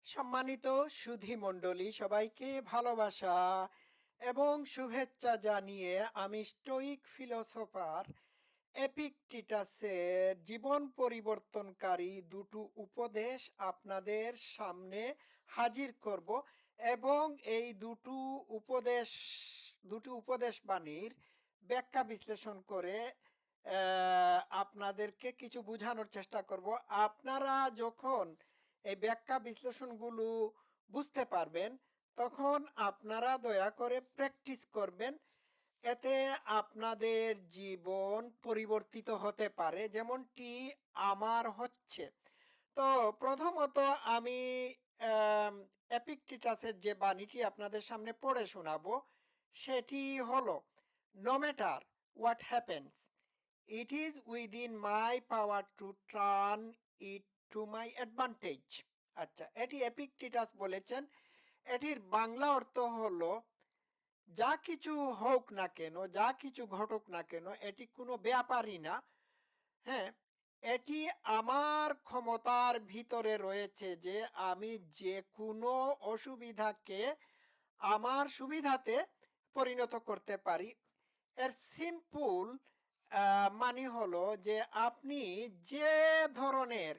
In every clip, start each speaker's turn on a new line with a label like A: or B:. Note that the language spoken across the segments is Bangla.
A: সম্মানিত সুধী মণ্ডলী, সবাইকে ভালোবাসা এবং শুভেচ্ছা জানিয়ে আমি স্টোইক ফিলোসোফার এপিকটিটাসের জীবন পরিবর্তনকারী দুটো উপদেশ আপনাদের সামনে হাজির করব এবং এই দুটো উপদেশ বাণীর ব্যাখ্যা বিশ্লেষণ করে আপনাদেরকে কিছু বোঝানোর চেষ্টা করব। আপনারা যখন এই ব্যাখ্যা বিশ্লেষণগুলো বুঝতে পারবেন, তখন আপনারা দয়া করে প্র্যাকটিস করবেন। এতে আপনাদের জীবন পরিবর্তিত হতে পারে, যেমনটি আমার হচ্ছে। তো প্রথমত আমি এপিকটিটাসের যে বাণীটি আপনাদের সামনে পড়ে শোনাবো, সেটি হলো, no matter what happens, it is within my power to turn it to my advantage. আচ্ছা, এটি এপিকটিটাস বলেছেন। এটির বাংলা অর্থ হলো, যা কিছু হোক না কেন, যা কিছু ঘটুক না কেন, এটি কোনো ব্যাপারই না। হ্যাঁ, এটি আমার ক্ষমতার ভিতরে রয়েছে যে আমি যে কোনো অসুবিধাকে আমার সুবিধাতে পরিণত করতে পারি। এর সিম্পল মানে হলো যে আপনি যে ধরনের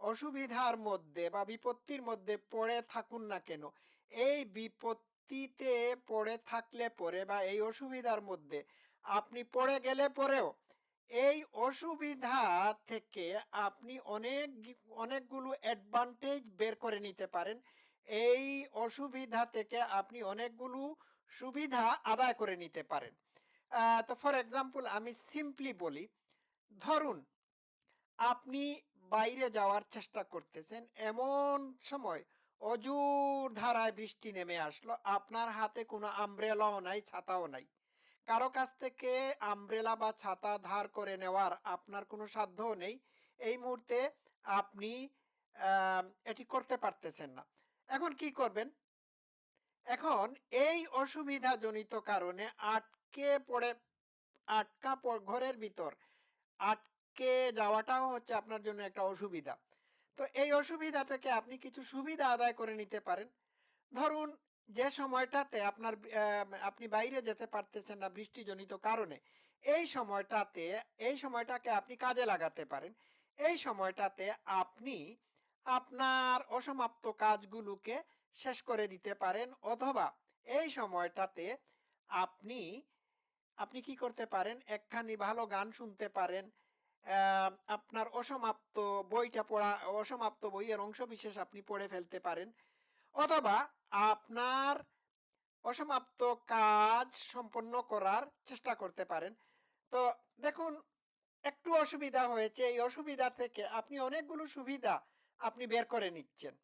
A: অসুবিধার মধ্যে বা বিপত্তির মধ্যে পড়ে থাকুন না কেন, এই বিপত্তিতে পড়ে থাকলে পরে বা এই অসুবিধার মধ্যে আপনি পড়ে গেলে পরেও এই অসুবিধা থেকে আপনি অনেকগুলো অ্যাডভান্টেজ বের করে নিতে পারেন। এই অসুবিধা থেকে আপনি অনেকগুলো সুবিধা আদায় করে নিতে পারেন। তো ফর এক্সাম্পল আমি সিম্পলি বলি, ধরুন আপনি বাইরে যাওয়ার চেষ্টা করতেছেন, এমন সময় অজোর ধারায় বৃষ্টি নেমে আসলো, আপনার হাতে কোনো আমব্রেলাও নাই, ছাতাও নাই। কারো কাছ থেকে আমব্রেলা বা ছাতা ধার করে নেওয়ার আপনার কোনো সাধ্যও নেই। এই মুহূর্তে আপনি এটি করতে পারতেছেন না। এখন কি করবেন? এখন এই অসুবিধাজনিত কারণে ঘরের ভিতর আটকে যাওয়াটাও হচ্ছে আপনার জন্য একটা অসুবিধা। তো এই অসুবিধা থেকে আপনি কিছু সুবিধা আদায় করে নিতে পারেন। ধরুন, যে সময়টাতে আপনি বাইরে যেতে পারতেছেন না বৃষ্টিজনিত কারণে, এই সময়টাকে আপনি কাজে লাগাতে পারেন। এই সময়টাতে আপনি আপনার অসমাপ্ত কাজগুলোকে শেষ করে দিতে পারেন, অথবা এই সময়টাতে আপনি আপনি কি করতে পারেন, একখানি ভালো গান শুনতে পারেন। আপনার অসমাপ্ত বইয়ের অংশবিশেষ আপনি পড়ে ফেলতে পারেন, অথবা আপনার অসমাপ্ত কাজ সম্পন্ন করার চেষ্টা করতে পারেন। তো দেখুন, একটু অসুবিধা হয়েছে, এই অসুবিধা থেকে আপনি অনেকগুলো সুবিধা আপনি বের করে নিচ্ছেন।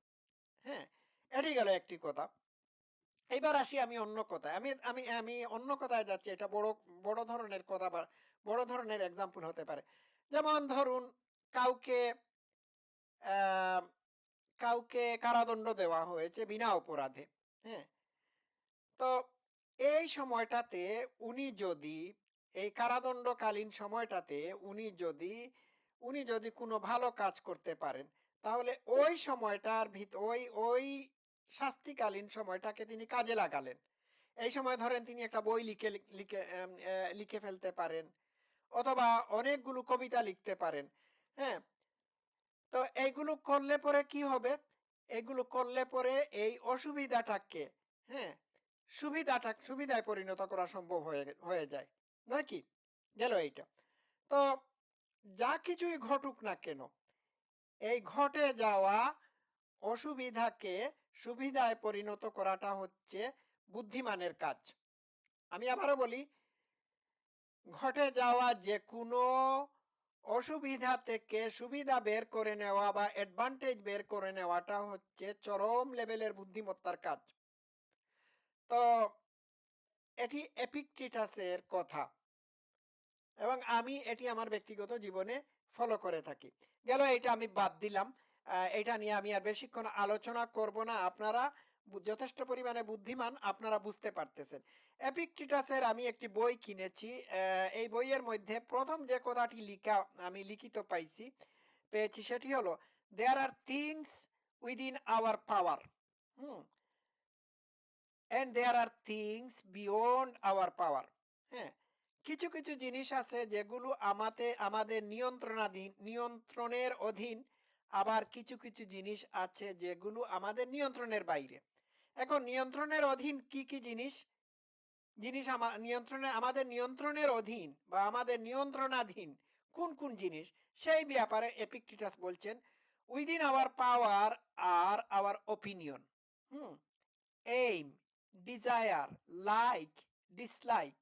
A: হ্যাঁ, এটি গেল একটি কথা। এবার আসি আমি অন্য কথায়। আমি আমি আমি অন্য কথায় যাচ্ছি। এটা বড় বড় ধরনের কথা বা বড় ধরনের এক্সাম্পল হতে পারে। যেমন ধরুন, কাউকে আহ, কাউকে কারাদণ্ড দেওয়া হয়েছে বিনা অপরাধে। হ্যাঁ, তো এই সময়টাতে উনি যদি এই কারাদণ্ডকালীন সময়টাতে উনি যদি কোনো ভালো কাজ করতে পারেন, তাহলে ওই সময়টার ওই শাস্তিকালীন সময়টাকে তিনি কাজে লাগালেন। এই সময় ধরেন তিনি একটা বই লিখে ফেলতে পারেন, অথবা অনেকগুলো কবিতা লিখতে পারেন। হ্যাঁ, তো এইগুলো করলে পরে কি হবে? এগুলো করলে পরে এই অসুবিধাটাকে, হ্যাঁ, সুবিধায় পরিণত করা সম্ভব হয়ে যায়, নয় কি? গেল এইটা। তো যা কিছুই ঘটুক না কেন, এই ঘটে যাওয়া অসুবিধাকে সুবিধায় পরিণত করাটা হচ্ছে বুদ্ধিমানের কাজ। আমি আবারও বলি, ঘটে যাওয়া যে কোনো অসুবিধা থেকে সুবিধা বের করে নেওয়া বা অ্যাডভান্টেজ বের করে নেওয়াটা হচ্ছে চরম লেভেলের বুদ্ধিমত্তার কাজ। তো এটি এপিকটিটাসের কথা এবং আমি এটি আমার ব্যক্তিগত জীবনে ফলো করে থাকি। গেল এটা আমি বাদ দিলাম। এটা নিয়ে আমি আর বেশিক্ষণ আলোচনা করব না। আপনারা যথেষ্ট পরিমাণে বুদ্ধিমান, আপনারা বুঝতে পারতেছেন। এপিকটিটাসের আমি একটি বই কিনেছি। এই বইয়ের মধ্যে প্রথম যে কথাটি আমি লিখিত পেয়েছি সেটি হলো, there are things within our power. And there are things beyond our power. হ্যাঁ, কিছু কিছু জিনিস আছে যেগুলো আমাদের নিয়ন্ত্রণের অধীন, আবার কিছু কিছু জিনিস আছে যেগুলো আমাদের নিয়ন্ত্রণের বাইরে। এখন নিয়ন্ত্রণের অধীন কি কি জিনিস জিনিস আমাদের নিয়ন্ত্রণের অধীন বা আমাদের নিয়ন্ত্রণাধীন কোন কোন জিনিস, সেই ব্যাপারে এপিক্টেটাস বলছেন, within our power are our opinion, aim, desire, like, dislike,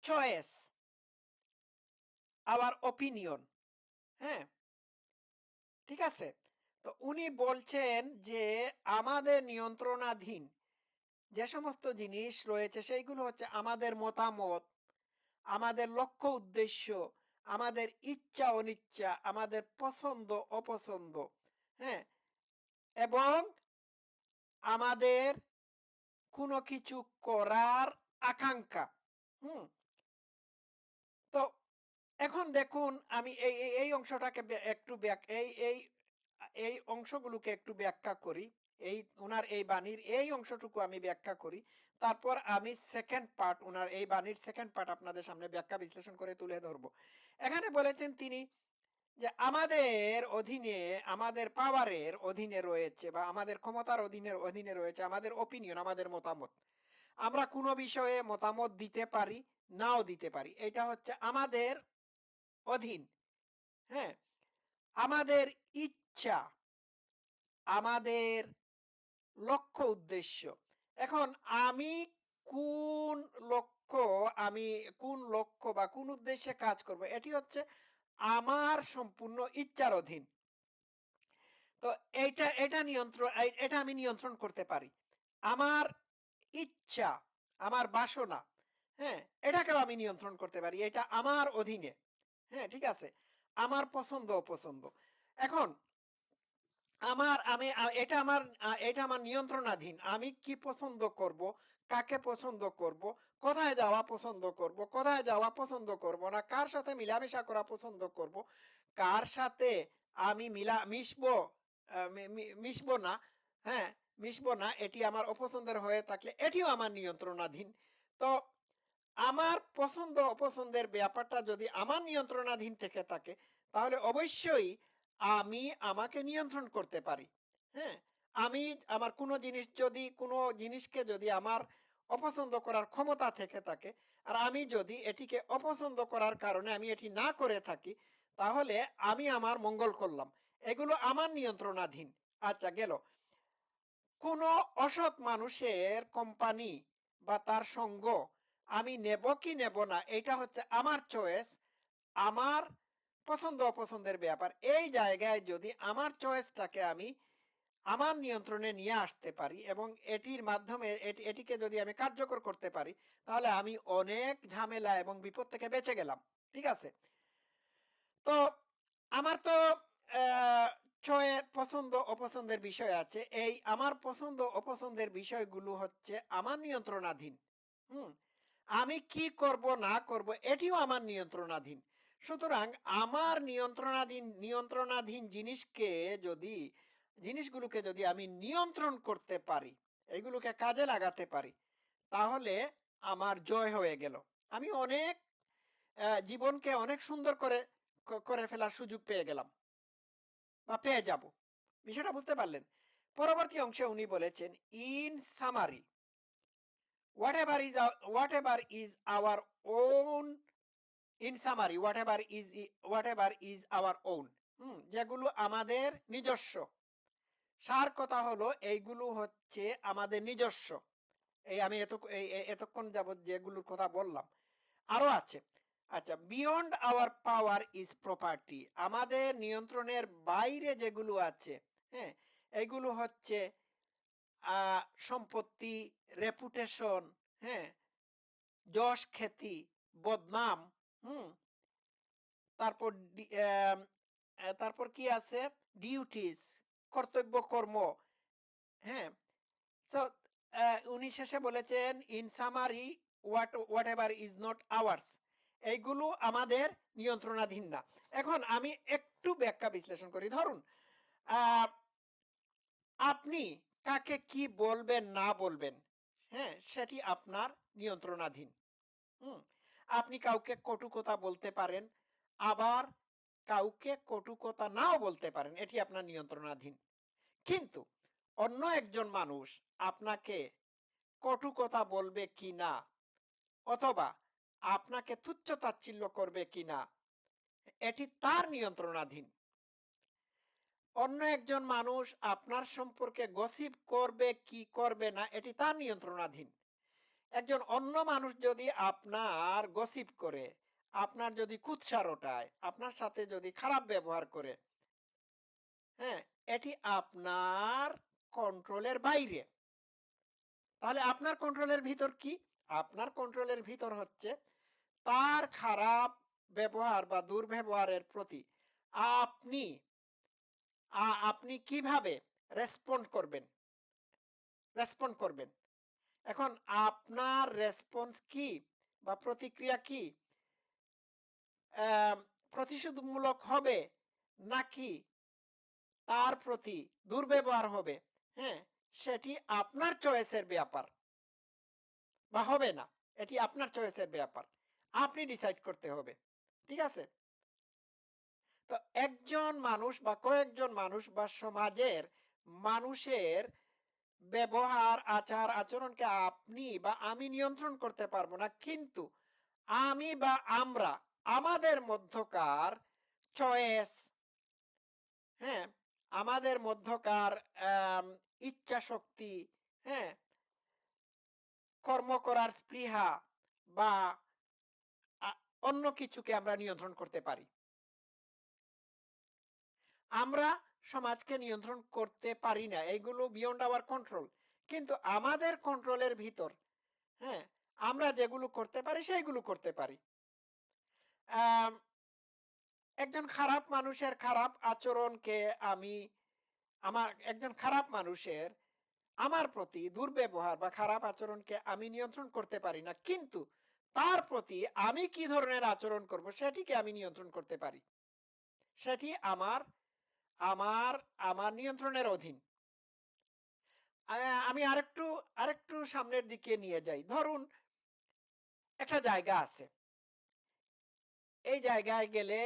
A: choice, our opinion. হ্যাঁ, ঠিক আছে। তো উনি বলছেন যে আমাদের নিয়ন্ত্রণাধীন যে সমস্ত জিনিস রয়েছে সেইগুলো হচ্ছে আমাদের মতামত, আমাদের লক্ষ্য উদ্দেশ্য, আমাদের ইচ্ছা অনিচ্ছা, আমাদের পছন্দ অপছন্দ, হ্যাঁ, এবং আমাদের কোনো কিছু করার আকাঙ্ক্ষা। হুম তো এখন দেখুন, আমি এই অংশটাকে একটু এই অংশগুলোকে একটু ব্যাখ্যা করি। উনার এই বাণীর এই অংশটুকু আমি ব্যাখ্যা করি, তারপর আমি সেকেন্ড পার্ট, উনার এই বাণীর সেকেন্ড পার্ট আপনাদের সামনে ব্যাখ্যা বিশ্লেষণ করে তুলে ধরবো। এখানে বলেছেন তিনি যে আমাদের অধীনে, আমাদের পাওয়ারের অধীনে রয়েছে বা আমাদের ক্ষমতার অধীনে রয়েছে আমাদের ওপিনিয়ন, আমাদের মতামত। আমরা কোনো বিষয়ে মতামত দিতে পারি, নাও দিতে পারি, এটা হচ্ছে আমাদের অধীন। হ্যাঁ, আমাদের ইচ্ছা, আমাদের লক্ষ্য উদ্দেশ্য। এখন আমি কোন লক্ষ্য আমি কোন লক্ষ্য বা কোন উদ্দেশ্যে কাজ করব, এটি হচ্ছে আমার সম্পূর্ণ ইচ্ছার অধীন। তো এটা আমি নিয়ন্ত্রণ করতে পারি। আমার ইচ্ছা, আমার বাসনা, হ্যাঁ, এটাকেও আমি নিয়ন্ত্রণ করতে পারি, এটা আমার অধীনে। হ্যাঁ, ঠিক আছে। আমার পছন্দ অপছন্দ। এখন এটা আমার নিয়ন্ত্রণাধীন। আমি কি পছন্দ করব, কাকে পছন্দ করব, কোথায় যাওয়া পছন্দ করব, কোথায় যাওয়া পছন্দ করব না, কার সাথে মিলামেশা করা পছন্দ করব, কার সাথে আমি মিশবো, মিশবো না। হ্যাঁ, মিশবো না, এটি আমার অপছন্দের হয়ে থাকলে এটিও আমার নিয়ন্ত্রণাধীন। তো আমার পছন্দ অপছন্দের ব্যাপারটা যদি আমার নিয়ন্ত্রণাধীন থেকে থাকে, তাহলে অবশ্যই আমি আমাকে নিয়ন্ত্রণ করতে পারি। হ্যাঁ, আমি আমার কোনো জিনিসকে যদি আমার অপছন্দ করার ক্ষমতা থেকে থাকে, আর আমি যদি এটিকে অপছন্দ করার কারণে আমি এটি না করে থাকি, তাহলে আমি আমার মঙ্গল করলাম, এগুলো আমার নিয়ন্ত্রণাধীন। আচ্ছা, গেল। কোনো অসৎ মানুষের কোম্পানি বা তার সঙ্গ আমি নেব কি নেব না, এটা হচ্ছে আমার চয়েস, আমার পছন্দ অপছন্দের ব্যাপার। এই জায়গায় যদি আমার চয়েসটাকে আমি আমার নিয়ন্ত্রণে নিয়ে আসতে পারি এবং এটির মাধ্যমে এটিকে যদি আমি কার্যকর করতে পারি, তাহলে আমি অনেক ঝামেলা এবং বিপদ থেকে বেঁচে গেলাম। ঠিক আছে। তো আমার তো পছন্দ অপছন্দের বিষয় আছে। এই আমার পছন্দ অপছন্দের বিষয়গুলো হচ্ছে আমার নিয়ন্ত্রণাধীন। হুম আমি কি করব না করব এটিও আমার নিয়ন্ত্রণাধীন। সুতরাং আমার নিয়ন্ত্রণাধীন জিনিসগুলোকে যদি আমি নিয়ন্ত্রণ করতে পারি, এগুলোকে কাজে লাগাতে পারি, তাহলে আমার জয় হয়ে গেল। আমি অনেক জীবনকে অনেক সুন্দর করে ফেলার সুযোগ পেয়ে গেলাম বা পেয়ে যাব। বিষয়টা বুঝতে পারলেন? পরবর্তী অংশে উনি বলেছেন, in summary, whatever is our own, in summary, whatever is our own, যেগুলো আমাদের নিজস্ব। সার কথা হলো এইগুলো হচ্ছে আমাদের নিজস্ব। এই আমি এতক্ষণ যাবত যেগুলোর কথা বললাম, আরো আছে। আচ্ছা, beyond our power is property, আমাদের নিয়ন্ত্রণের বাইরে যেগুলো আছে, হ্যাঁ, এগুলো হচ্ছে সম্পত্তি, রেপুটেশন, হ্যাঁ, যশ খ্যাতি, বদনাম, হুম তারপর তারপর কি আছে, ডিউটিস, কর্তব্য কর্ম। হ্যাঁ, সো উনি শেষে বলেছেন, in summary, what ever is not hours, এইগুলো আমাদের নিয়ন্ত্রণাধীন না। এখন আমি একটু ব্যাখ্যা বিশ্লেষণ করি। ধরুন, আপনি কাকে কি বলবেন না বলবেন, হ্যাঁ, সেটি আপনার নিয়ন্ত্রণাধীন। হুম, আপনি কাউকে কটু কথা বলতে পারেন, আবার কাউকে কটু কথা নাও বলতে পারেন, এটি আপনার নিয়ন্ত্রণাধীন। কিন্তু অন্য একজন মানুষ আপনাকে কটু কথা বলবে কিনা, অথবা আপনাকে তুচ্ছ তাচ্ছিল্য করবে কিনা, এটি তার নিয়ন্ত্রণাধীন। অন্য একজন মানুষ আপনার সম্পর্কে গসিপ করবে কি করবে না, এটি তার নিয়ন্ত্রণাধীন। একজন অন্য মানুষ যদি আপনার গসিপ করে, আপনার যদি কুৎসা রটায়, আপনার সাথে যদি খারাপ ব্যবহার করে, হ্যাঁ, এটি আপনার কন্ট্রোলের বাইরে। তাহলে আপনার কন্ট্রোলের ভিতর কি? আপনার কন্ট্রোলের ভিতর হচ্ছে তার খারাপ ব্যবহার বা দুর্ব্যবহারের প্রতি আপনি আপনি কিভাবে রেসপন্ড করবেন। এখন আপনার রেসপন্স কি বা প্রতিক্রিয়া কি? আম, প্রতিশোধমূলক হবে, নাকি তার প্রতি দুর্ব্যবহার হবে, হ্যাঁ, সেটি আপনার চয়েসের ব্যাপার, বা হবে না, এটি আপনার চয়েসের ব্যাপার। আপনি ডিসাইড করতে হবে। ঠিক আছে? তো একজন মানুষ বা কয়েকজন মানুষ বা সমাজের মানুষের ব্যবহার, আচার আচরণকে আপনি বা আমি নিয়ন্ত্রণ করতে পারবো না, কিন্তু আমি বা আমরা আমাদের মধ্যকার চয়েস, হ্যাঁ, আমাদের মধ্যকার আম, ইচ্ছা শক্তি, হ্যাঁ, কর্ম করার স্পৃহা, বা অন্য কিছুকে আমরা নিয়ন্ত্রণ করতে পারি। আমরা সমাজকে নিয়ন্ত্রণ করতে পারি না, এগুলো বিয়ন্ড আওয়ার কন্ট্রোল। কিন্তু আমাদের কন্ট্রোলের ভিতর, হ্যাঁ, আমরা যেগুলো করতে পারি সেইগুলো করতে পারি। আম, একজন খারাপ মানুষের খারাপ আচরণকে আমি, একজন খারাপ মানুষের আমার প্রতি দুর্ব্যবহার বা খারাপ আচরণকে আমি নিয়ন্ত্রণ করতে পারি না, কিন্তু তার প্রতি আমি কি ধরনের আচরণ করব সেটিকে আমি নিয়ন্ত্রণ করতে পারি। সেটি আমার আমার আমার নিয়ন্ত্রণের অধীন। আমি আরেকটু আরেকটু সামনের দিকে নিয়ে যাই। ধরুন, একটা জায়গা আছে, এই জায়গায় গেলে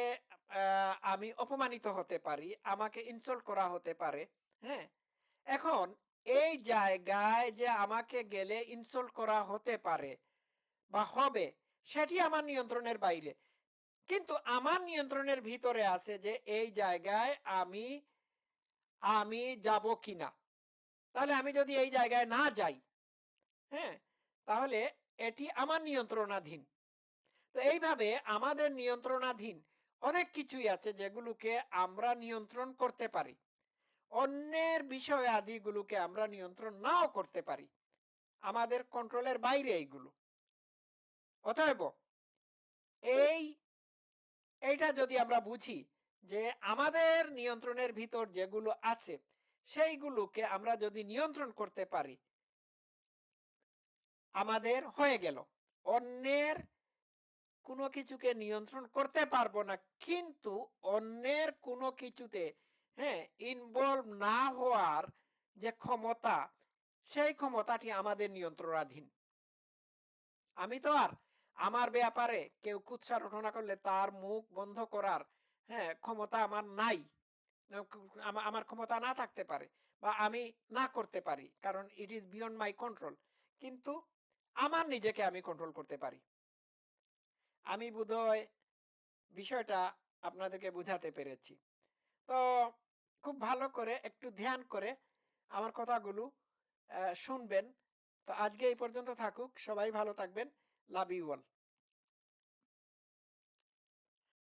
A: আমি অপমানিত হতে পারি, আমাকে ইনসাল্ট করা হতে পারে, হ্যাঁ। এখন এই জায়গায় যে আমাকে গেলে ইনসাল্ট করা হতে পারে বা হবে, সেটি আমার নিয়ন্ত্রণের বাইরে। কিন্তু আমার নিয়ন্ত্রণের ভিতরে আছে যে এই জায়গায় আমি আমি যাব কিনা। তাহলে আমি যদি এই জায়গায় না যাই, হ্যাঁ, তাহলে এটি আমার নিয়ন্ত্রণাধীন। তো এইভাবে আমাদের নিয়ন্ত্রণাধীন অনেক কিছুই আছে যেগুলোকে আমরা নিয়ন্ত্রণ করতে পারি। অন্যের বিষয় আদিগুলোকে আমরা নিয়ন্ত্রণ নাও করতে পারি, আমাদের কন্ট্রোলের বাইরে এইগুলো। অতএব এই এইটা যদি আমরা বুঝি যে আমাদের নিয়ন্ত্রণের ভিতর যেগুলো আছে সেইগুলোকে আমরা যদি নিয়ন্ত্রণ করতে পারি, আমাদের হয়ে গেল। অন্যের কোনো কিছুকে নিয়ন্ত্রণ করতে পারবো না, কিন্তু অন্যের কোনো কিছুতে, হ্যাঁ, ইনভলভ না হওয়ার যে ক্ষমতা, সেই ক্ষমতাটি আমাদের নিয়ন্ত্রণাধীন। আমি তো আর আমার ব্যাপারে কেউ কুৎসা রটনা করলে তার মুখ বন্ধ করার, হ্যাঁ, ক্ষমতা আমার নাই। আমার ক্ষমতা না থাকতে পারে, বা আমি না করতে পারি, কারণ it is beyond my control. কিন্তু আমার নিজেকে আমি কন্ট্রোল করতে পারি। আমি বোধহয় বিষয়টা আপনাদেরকে বুঝাতে পেরেছি। তো খুব ভালো করে একটু ধ্যান করে আমার কথাগুলো শুনবেন। তো আজকে এই পর্যন্ত থাকুক। সবাই ভালো থাকবেন। Love you all.